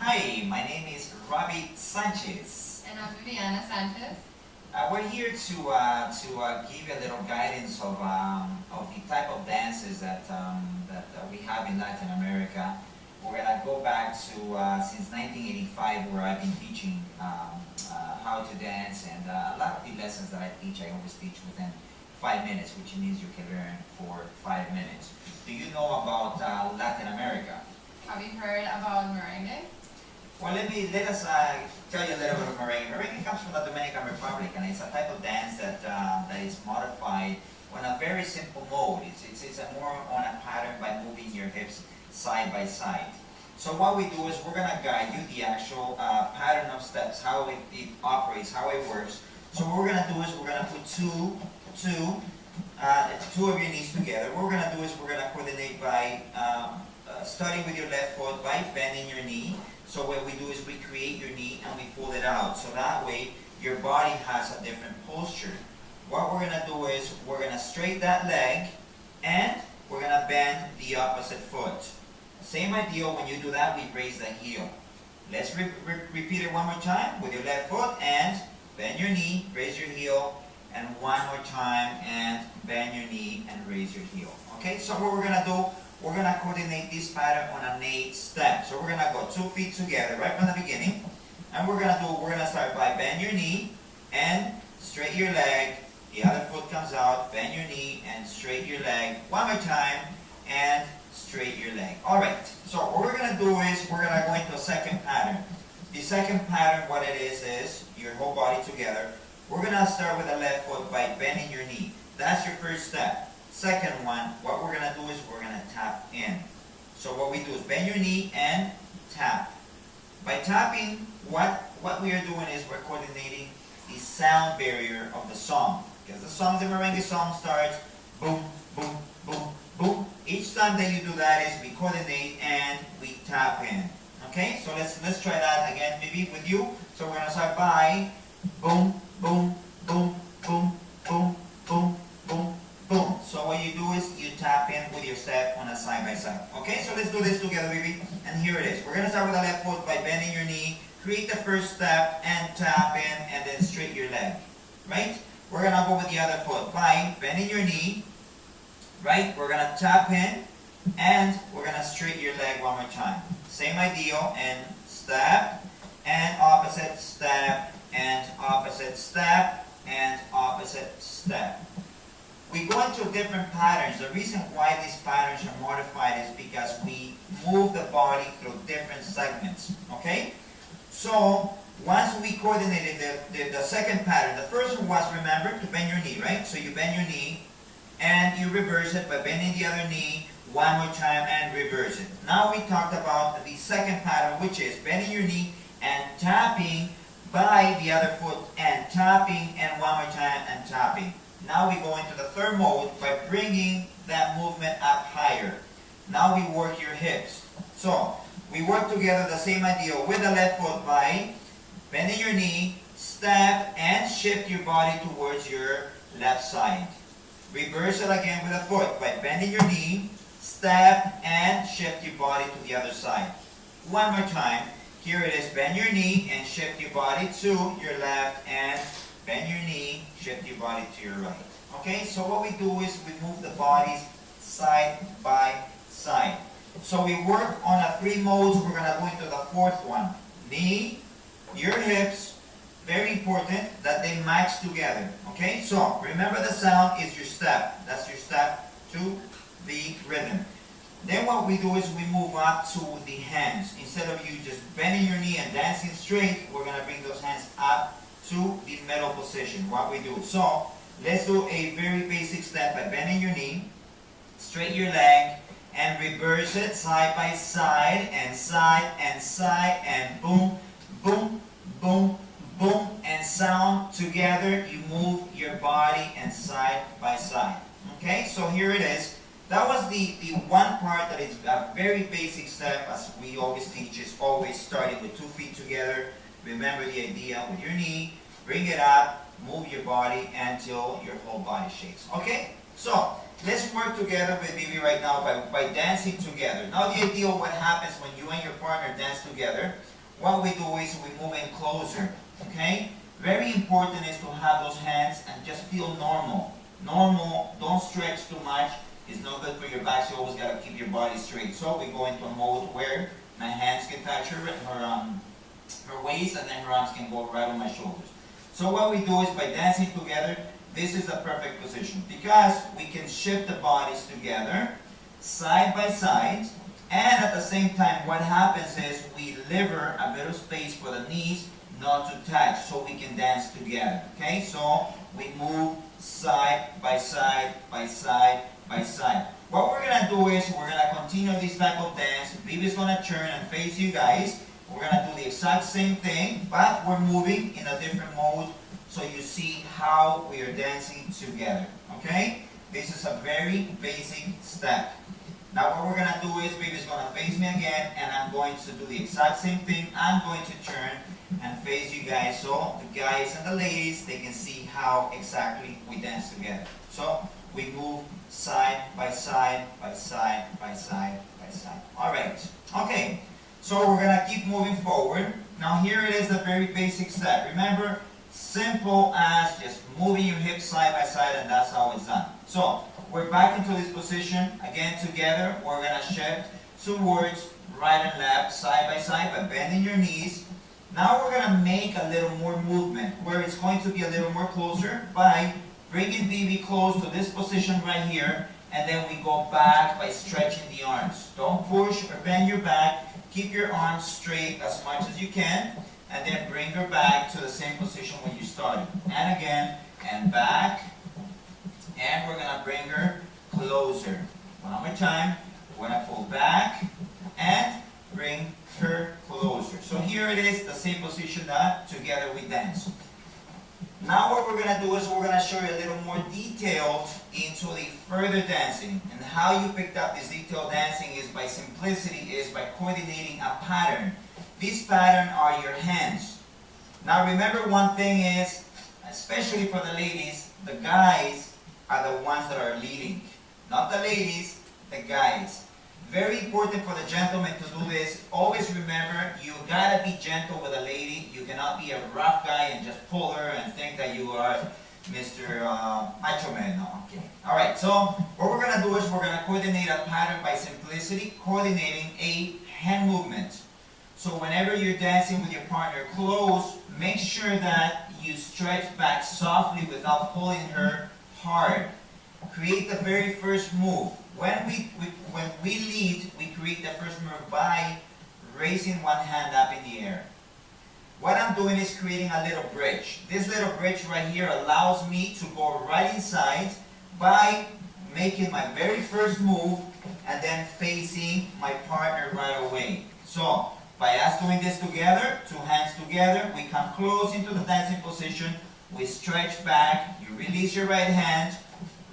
Hi, my name is Robbie Sanchez. And I'm Viviana Sanchez. We're here to give you a little guidance of the type of dances that we have in Latin America. We're going to go back to since 1985, where I've been teaching how to dance, and a lot of the lessons that I teach, I always teach within 5 minutes, which means you can learn for 5 minutes. Do you know about Latin America? Have you heard about merengue? Well, let us tell you a little bit of merengue. Merengue comes from the Dominican Republic, and it's a type of dance that is modified on a very simple mode. It's a more on a pattern by moving your hips side by side. So what we do is we're going to guide you the actual pattern of steps, how it operates, how it works. So what we're going to do is we're going to put two of your knees together. What we're going to do is we're going to coordinate by starting with your left foot by bending your knee. So what we do is we create your knee and we pull it out. So that way your body has a different posture. What we're going to do is we're going to straighten that leg and we're going to bend the opposite foot. Same idea, when you do that, we raise the heel. Let's repeat it one more time with your left foot and bend your knee, raise your heel, and one more time and bend your knee and raise your heel. Okay, so what we're going to do, we're going to coordinate this pattern on an 8 step. So we're going to go 2 feet together right from the beginning. And we're going to start by bend your knee and straighten your leg. The other foot comes out, bend your knee and straighten your leg. One more time and straighten your leg. Alright, so what we're going to do is we're going to go into a second pattern. The second pattern, what it is your whole body together. We're going to start with the left foot by bending your knee. That's your first step. Second one, what we're going to do is we're going to tap in. So what we do is bend your knee and tap. By tapping, what we are doing is we're coordinating the sound barrier of the song. Because the song, the merengue song starts boom, boom, boom, boom. Each time that you do that is we coordinate and we tap in. Okay, so let's try that again maybe with you. So we're going to start by boom, boom, boom, boom, boom, boom, boom, boom. So what you do is you tap in with your step on a side by side. Okay, so let's do this together, baby. And here it is. We're going to start with the left foot by bending your knee, create the first step and tap in and then straighten your leg. Right? We're going to go with the other foot by bending your knee. Right? We're going to tap in and we're going to straighten your leg one more time. Same idea, and step and opposite step and opposite step and opposite step. We go into different patterns. The reason why these patterns are modified is because we move the body through different segments. Okay? So once we coordinated the second pattern, the first one was, remember, to bend your knee, right? So you bend your knee and you reverse it by bending the other knee one more time and reverse it. Now we talked about the second pattern, which is bending your knee and tapping by the other foot and tapping and one more time and tapping. Now we go into the third mode by bringing that movement up higher. Now we work your hips. So we work together the same idea with the left foot by bending your knee, step and shift your body towards your left side. Reverse it again with the foot by bending your knee, step and shift your body to the other side. One more time. Here it is, bend your knee and shift your body to your left and bend your knee, shift your body to your right. Okay, so what we do is we move the bodies side by side. So we work on a 3 modes. We're going to go into the 4th one. Knee, your hips, very important that they match together. Okay, so remember the sound is your step. That's your step to the rhythm. Then what we do is we move up to the hands. Instead of you just bending your knee and dancing straight, we're going to bring those hands up to the middle position. What we do. So let's do a very basic step by bending your knee, straighten your leg, and reverse it side by side and side and side and boom, boom, boom, boom, and sound together. You move your body and side by side. Okay, so here it is. That was the one part that is a very basic step, as we always teach, is always starting with 2 feet together. Remember the idea with your knee, bring it up, move your body until your whole body shakes. Okay? So, let's work together with Bibi right now by dancing together. Now the idea of what happens when you and your partner dance together, what we do is we move in closer, okay? Very important is to have those hands and just feel normal. Normal, don't stretch too much. It's not good for your back, so you always gotta keep your body straight. So we go into a mode where my hands can touch her waist, and then her arms can go right on my shoulders. So what we do is by dancing together, this is the perfect position because we can shift the bodies together, side by side, and at the same time what happens is we lever a bit of space for the knees not to touch so we can dance together. Okay, so we move side by side by side by side. What we're gonna do is we're gonna continue this type of dance. Baby's gonna turn and face you guys. We're gonna do the exact same thing, but we're moving in a different mode so you see how we are dancing together. Okay? This is a very basic step. Now what we're gonna do is baby's gonna face me again, and I'm going to do the exact same thing. I'm going to turn and face you guys so the guys and the ladies, they can see how exactly we dance together. So we move side by side by side by side by side. All right. Okay. So we're gonna keep moving forward. Now here it is, the very basic step. Remember, simple as just moving your hips side by side, and that's how it's done. So we're back into this position again together. We're gonna shift towards right and left, side by side, by bending your knees. Now we're gonna make a little more movement where it's going to be a little more closer by bringing BB close to this position right here, and then we go back by stretching the arms. Don't push or bend your back. Keep your arms straight as much as you can, and then bring her back to the same position when you started. And again, and back, and we're gonna bring her closer. One more time, we're gonna pull back, and bring her closer. So here it is, the same position that together we dance. Now what we're going to do is we're going to show you a little more detailed into the further dancing. And how you picked up this detailed dancing is by simplicity, is by coordinating a pattern. This pattern are your hands. Now remember one thing is, especially for the ladies, the guys are the ones that are leading. Not the ladies, the guys. Very important for the gentlemen to do this. Always remember, you gotta be gentle with a lady. You cannot be a rough guy and just pull her and think that you are Mr. Macho Man. No, okay. All right. So what we're gonna do is we're gonna coordinate a pattern by simplicity, coordinating a hand movement. So whenever you're dancing with your partner close, make sure that you stretch back softly without pulling her hard. Create the very first move. When we lead, we create the first move by raising one hand up in the air. What I'm doing is creating a little bridge. This little bridge right here allows me to go right inside by making my very first move and then facing my partner right away. So by us doing this together, two hands together, we come close into the dancing position, we stretch back, you release your right hand,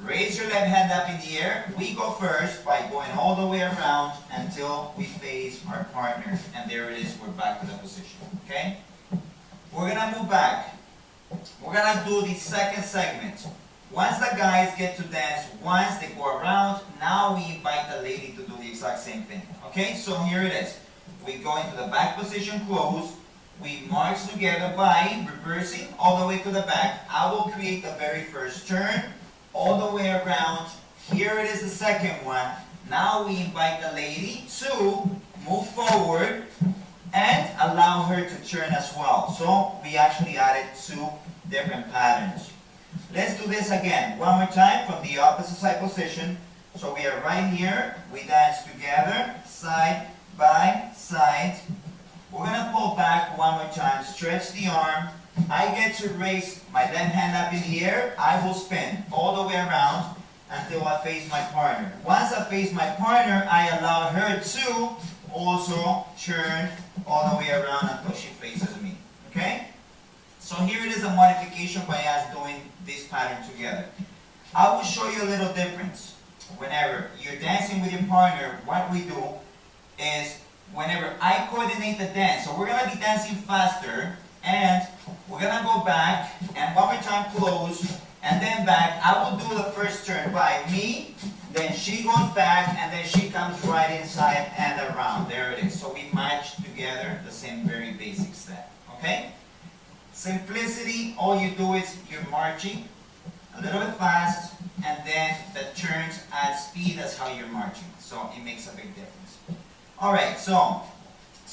raise your left hand up in the air. We go first by going all the way around until we face our partner. And there it is, we're back to the position. Okay? We're going to move back. We're going to do the second segment. Once the guys get to dance, once they go around, now we invite the lady to do the exact same thing. Okay? So here it is. We go into the back position close. We march together by reversing all the way to the back. I will create the very first turn. All the way around. Here it is, the second one. Now we invite the lady to move forward and allow her to turn as well. So we actually added two different patterns. Let's do this again. One more time from the opposite side position. So we are right here. We dance together, side by side. We're going to pull back one more time. Stretch the arm. I get to raise my left hand up in the air. I will spin all the way around until I face my partner. Once I face my partner, I allow her to also turn all the way around until she faces me. Okay? So here it is, a modification by us doing this pattern together. I will show you a little difference. Whenever you're dancing with your partner, what we do is whenever I coordinate the dance, so we're going to be dancing faster, and we're going to go back, and one more time close, and then back. I will do the first turn by me, then she goes back, and then she comes right inside and around. There it is. So we match together the same very basic. okay? Simplicity, all you do is you're marching a little bit fast, and then the turns at speed, that's how you're marching. So it makes a big difference. All right, so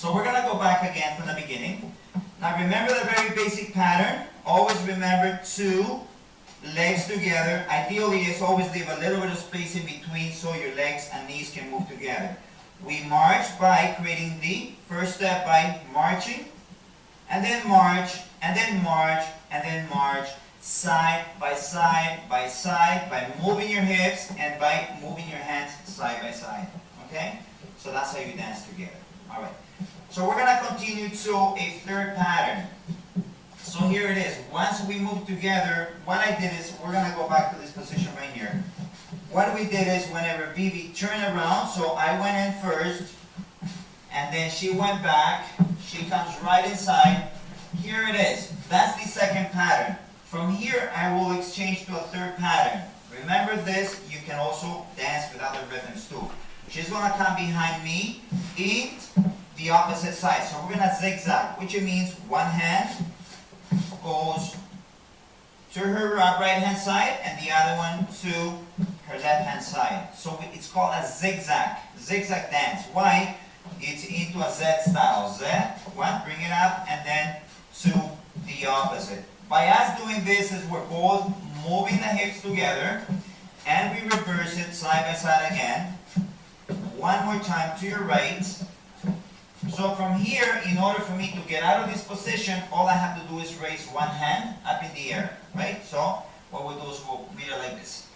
we're gonna go back again from the beginning. Now remember the very basic pattern. Always remember 2 legs together. Ideally, is always leave a little bit of space in between so your legs and knees can move together. We march by creating the first step by marching, and then march, and then march, and then march, side by side by side, by moving your hips and by moving your hands side by side. Okay? So that's how you dance together. All right. So we're going to continue to a third pattern. So here it is. Once we move together, what I did is, we're going to go back to this position right here. What we did is, whenever Vivi turned around, so I went in first, and then she went back, she comes right inside. Here it is. That's the second pattern. From here, I will exchange to a third pattern. Remember this, you can also dance with other rhythms too. She's going to come behind me in the opposite side. So we're going to zigzag, which means one hand goes to her right hand side and the other one to her left hand side. So it's called a zigzag dance. Why? It's into a Z style. Z, one, bring it up, and then to the opposite. By us doing this, is we're both moving the hips together, and we reverse it side by side again. One more time to your right. So from here, in order for me to get out of this position, all I have to do is raise one hand up in the air, right? So what we'll do is we'll meet it like this.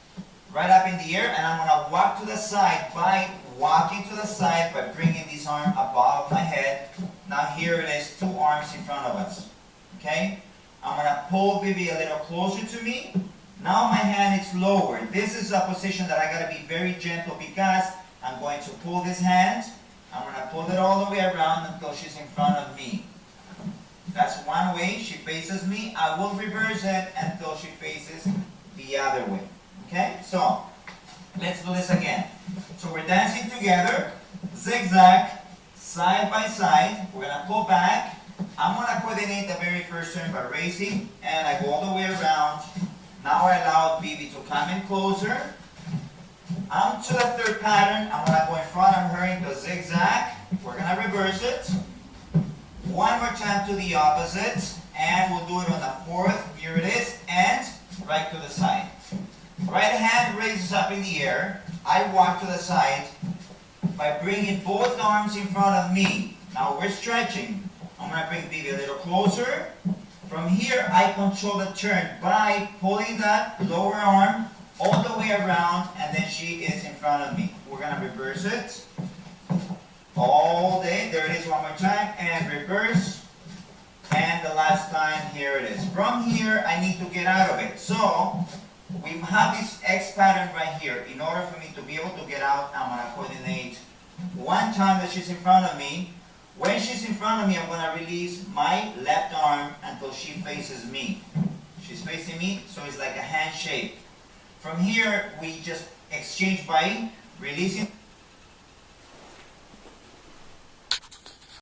Right up in the air, and I'm going to walk to the side by walking to the side by bringing this arm above my head. Now here it is, 2 arms in front of us, okay? I'm going to pull Vivi a little closer to me. Now my hand is lower. This is a position that I got to be very gentle, because I'm going to pull this hand. I'm going to pull it all the way around until she's in front of me. That's one way. She faces me. I will reverse it until she faces the other way. Okay? So, let's do this again. So we're dancing together. Zigzag, side by side. We're going to pull back. I'm going to coordinate the very first turn by raising, and I go all the way around. Now I allow Vivi to come in closer. On to the third pattern. I'm going to go in front of her into a zigzag. We're going to reverse it. One more time to the opposite, and we'll do it on the fourth. Here it is, and right to the side. Right hand raises up in the air. I walk to the side by bringing both arms in front of me. Now we're stretching. I'm going to bring Vivi a little closer. From here, I control the turn by pulling that lower arm all the way around, and then she is in front of me. We're going to reverse it all day. There it is one more time, and reverse. And the last time, here it is. From here, I need to get out of it. So, we have this X pattern right here. In order for me to be able to get out, I'm going to coordinate one time that she's in front of me. When she's in front of me, I'm going to release my left arm until she faces me. She's facing me, so it's like a handshake. From here, we just exchange by releasing